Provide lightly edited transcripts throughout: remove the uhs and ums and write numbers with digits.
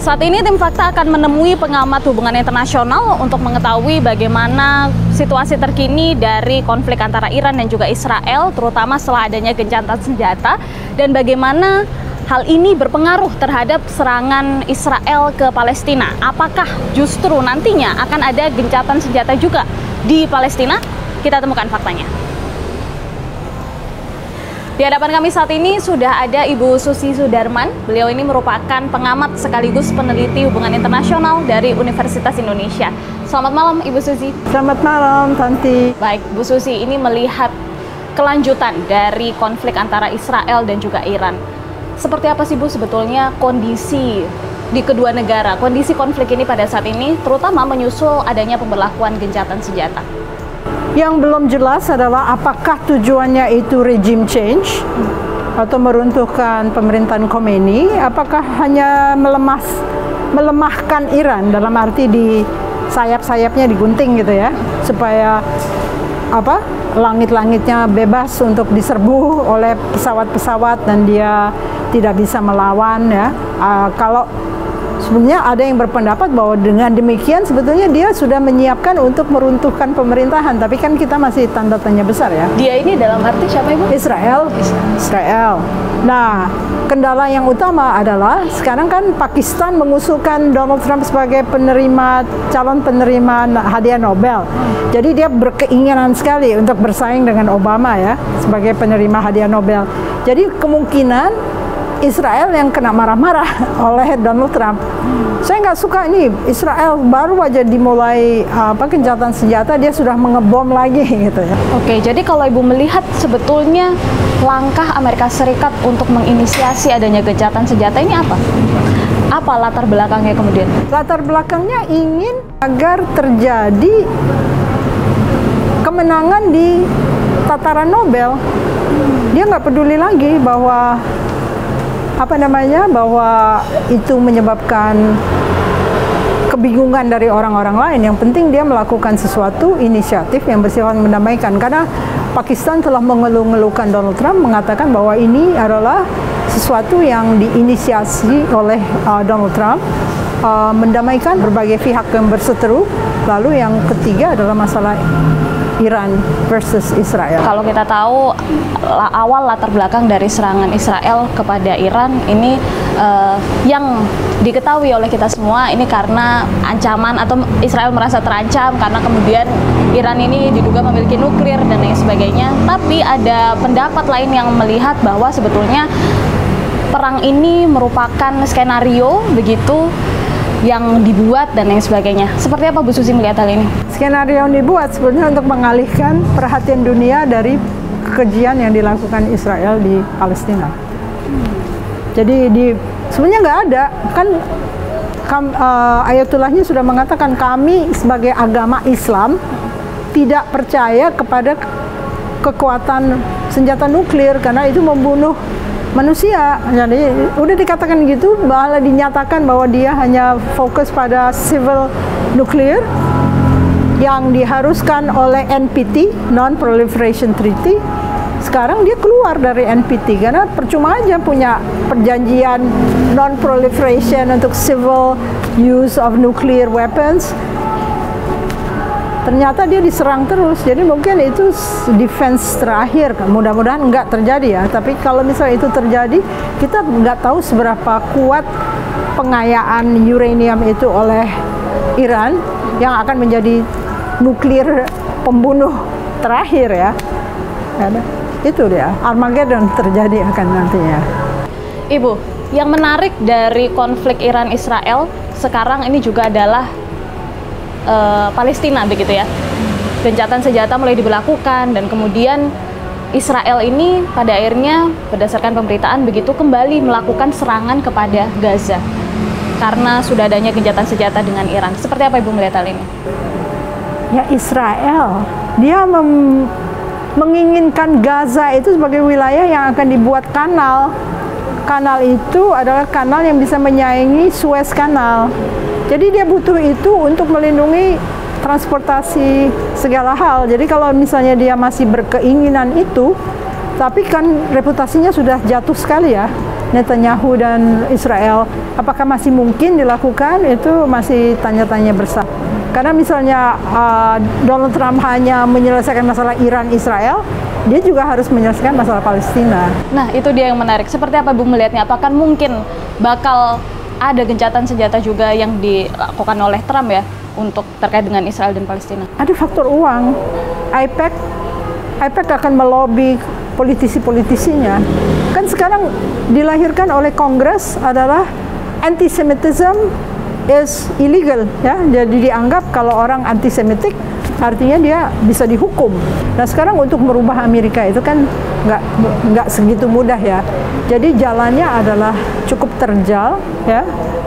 Saat ini tim Fakta akan menemui pengamat hubungan internasional untuk mengetahui bagaimana situasi terkini dari konflik antara Iran dan juga Israel, terutama setelah adanya gencatan senjata, dan bagaimana hal ini berpengaruh terhadap serangan Israel ke Palestina. Apakah justru nantinya akan ada gencatan senjata juga di Palestina? Kita temukan faktanya. Di hadapan kami saat ini sudah ada Ibu Susi Sudarman. Beliau ini merupakan pengamat sekaligus peneliti hubungan internasional dari Universitas Indonesia. Selamat malam Ibu Susi. Selamat malam Tanti. Baik, Bu Susi, ini melihat kelanjutan dari konflik antara Israel dan juga Iran. Seperti apa sih Bu sebetulnya kondisi di kedua negara, kondisi konflik ini pada saat ini, terutama menyusul adanya pemberlakuan gencatan senjata? Yang belum jelas adalah apakah tujuannya itu regime change atau meruntuhkan pemerintahan Khomeini, apakah hanya melemahkan Iran dalam arti di sayap-sayapnya digunting gitu ya, supaya langit-langitnya bebas untuk diserbu oleh pesawat-pesawat dan dia tidak bisa melawan ya. Kalau sebenarnya ada yang berpendapat bahwa dengan demikian sebetulnya dia sudah menyiapkan untuk meruntuhkan pemerintahan, tapi kan kita masih tanda tanya besar ya. Dia ini dalam arti siapa Ibu? Israel. Nah, kendala yang utama adalah sekarang kan Pakistan mengusulkan Donald Trump sebagai calon penerima hadiah Nobel. Jadi dia berkeinginan sekali untuk bersaing dengan Obama ya sebagai penerima hadiah Nobel. Jadi kemungkinan Israel yang kena marah-marah oleh Donald Trump. Saya nggak suka ini, Israel baru aja dimulai gencatan senjata, dia sudah mengebom lagi gitu ya. Oke, jadi kalau Ibu melihat sebetulnya langkah Amerika Serikat untuk menginisiasi adanya gencatan senjata ini apa? Apa latar belakangnya kemudian? Latar belakangnya ingin agar terjadi kemenangan di tataran Nobel. Dia nggak peduli lagi bahwa bahwa itu menyebabkan kebingungan dari orang-orang lain. Yang penting dia melakukan sesuatu inisiatif yang bersifat mendamaikan. Karena Pakistan telah mengeluh-ngeluhkan Donald Trump, mengatakan bahwa ini adalah sesuatu yang diinisiasi oleh Donald Trump, mendamaikan berbagai pihak yang berseteru. Lalu yang ketiga adalah masalah Iran versus Israel. Kalau kita tahu awal latar belakang dari serangan Israel kepada Iran ini yang diketahui oleh kita semua ini karena ancaman atau Israel merasa terancam karena kemudian Iran ini diduga memiliki nuklir dan lain sebagainya. Tapi ada pendapat lain yang melihat bahwa sebetulnya perang ini merupakan skenario begitu yang dibuat dan lain sebagainya. Seperti apa Bu Susi melihat hal ini? Skenario yang dibuat sebenarnya untuk mengalihkan perhatian dunia dari kekejian yang dilakukan Israel di Palestina. Jadi sebenarnya nggak ada kan Ayatullahnya sudah mengatakan kami sebagai agama Islam tidak percaya kepada kekuatan senjata nuklir karena itu membunuh manusia. Jadi udah dikatakan gitu, malah dinyatakan bahwa dia hanya fokus pada civil nuklir yang diharuskan oleh NPT, Non-Proliferation Treaty. Sekarang dia keluar dari NPT karena percuma aja punya perjanjian non-proliferation untuk civil use of nuclear weapons. Ternyata dia diserang terus, jadi mungkin itu defense terakhir. Mudah-mudahan nggak terjadi ya, tapi kalau misalnya itu terjadi, kita nggak tahu seberapa kuat pengayaan uranium itu oleh Iran yang akan menjadi nuklir pembunuh terakhir ya. Itu dia, Armageddon terjadi akan nantinya. Ibu, yang menarik dari konflik Iran-Israel sekarang ini juga adalah Palestina begitu ya. Gencatan senjata mulai diberlakukan dan kemudian Israel ini pada akhirnya berdasarkan pemberitaan begitu kembali melakukan serangan kepada Gaza karena sudah adanya gencatan senjata dengan Iran. Seperti apa Ibu melihat hal ini? Ya, Israel dia menginginkan Gaza itu sebagai wilayah yang akan dibuat kanal. Kanal itu adalah kanal yang bisa menyaingi Suez Canal. Jadi dia butuh itu untuk melindungi transportasi segala hal. Jadi kalau misalnya dia masih berkeinginan itu, tapi kan reputasinya sudah jatuh sekali ya. Netanyahu dan Israel, apakah masih mungkin dilakukan? Itu masih tanya-tanya besar. Karena misalnya Donald Trump hanya menyelesaikan masalah Iran-Israel, dia juga harus menyelesaikan masalah Palestina. Nah, itu dia yang menarik. Seperti apa Bu melihatnya? Apakah mungkin bakal ada gencatan senjata juga yang dilakukan oleh Trump ya untuk terkait dengan Israel dan Palestina? Ada faktor uang. AIPAC akan melobi politisi-politisinya. Kan sekarang dilahirkan oleh Kongres adalah antisemitism is illegal, ya. Jadi dianggap kalau orang antisemitik artinya dia bisa dihukum. Nah sekarang untuk merubah Amerika itu kan nggak segitu mudah ya. Jadi jalannya adalah cukup terjal ya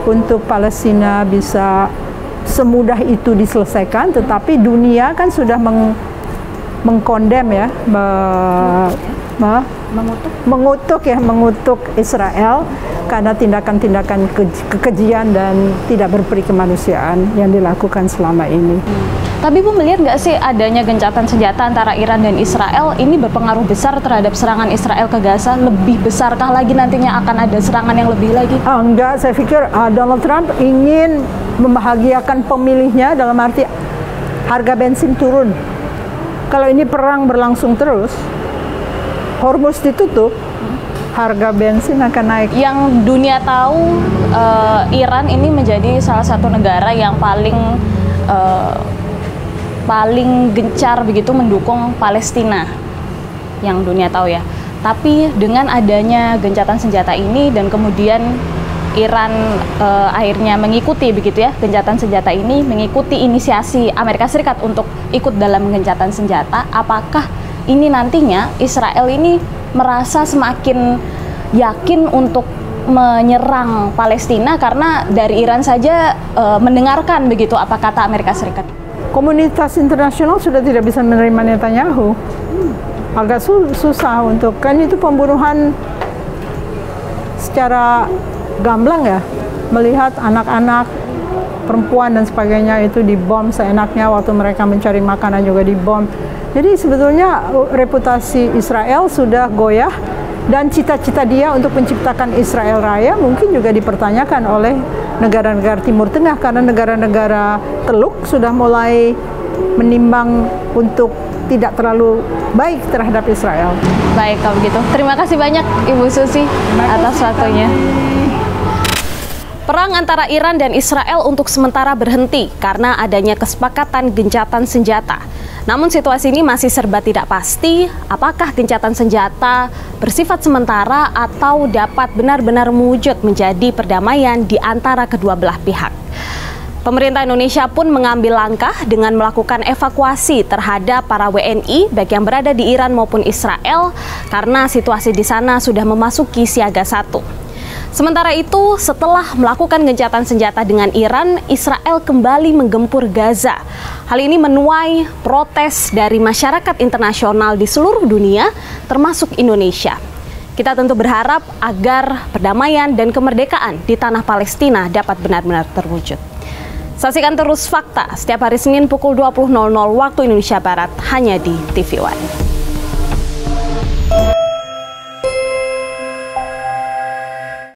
untuk Palestina bisa semudah itu diselesaikan. Tetapi dunia kan sudah mengkondem ya, mengutuk Israel karena tindakan-tindakan kekejian dan tidak berperi kemanusiaan yang dilakukan selama ini. Tapi Bu melihat nggak sih adanya gencatan senjata antara Iran dan Israel ini berpengaruh besar terhadap serangan Israel ke Gaza? Lebih besarkah lagi nantinya akan ada serangan yang lebih lagi? Enggak, saya pikir Donald Trump ingin membahagiakan pemilihnya dalam arti harga bensin turun. Kalau ini perang berlangsung terus, Hormuz ditutup, harga bensin akan naik. Yang dunia tahu, Iran ini menjadi salah satu negara yang paling gencar begitu mendukung Palestina, yang dunia tahu ya. Tapi dengan adanya gencatan senjata ini dan kemudian Iran akhirnya mengikuti begitu ya gencatan senjata ini, mengikuti inisiasi Amerika Serikat untuk ikut dalam gencatan senjata, apakah ini nantinya Israel ini merasa semakin yakin untuk menyerang Palestina karena dari Iran saja mendengarkan begitu apa kata Amerika Serikat? Komunitas internasional sudah tidak bisa menerima Netanyahu. Agak susah untuk, kan itu pembunuhan secara gamblang ya, melihat anak-anak, perempuan dan sebagainya itu dibom seenaknya, waktu mereka mencari makanan juga dibom. Jadi sebetulnya reputasi Israel sudah goyah dan cita-cita dia untuk menciptakan Israel Raya mungkin juga dipertanyakan oleh negara-negara Timur Tengah karena negara-negara Teluk sudah mulai menimbang untuk tidak terlalu baik terhadap Israel. Baik, kalau begitu. Terima kasih banyak Ibu Susi atas waktunya. Perang antara Iran dan Israel untuk sementara berhenti karena adanya kesepakatan gencatan senjata. Namun situasi ini masih serba tidak pasti apakah gencatan senjata bersifat sementara atau dapat benar-benar mewujud menjadi perdamaian di antara kedua belah pihak. Pemerintah Indonesia pun mengambil langkah dengan melakukan evakuasi terhadap para WNI baik yang berada di Iran maupun Israel karena situasi di sana sudah memasuki siaga 1. Sementara itu, setelah melakukan gencatan senjata dengan Iran, Israel kembali menggempur Gaza. Hal ini menuai protes dari masyarakat internasional di seluruh dunia, termasuk Indonesia. Kita tentu berharap agar perdamaian dan kemerdekaan di tanah Palestina dapat benar-benar terwujud. Saksikan terus Fakta setiap hari Senin pukul 20.00 waktu Indonesia Barat hanya di TV One.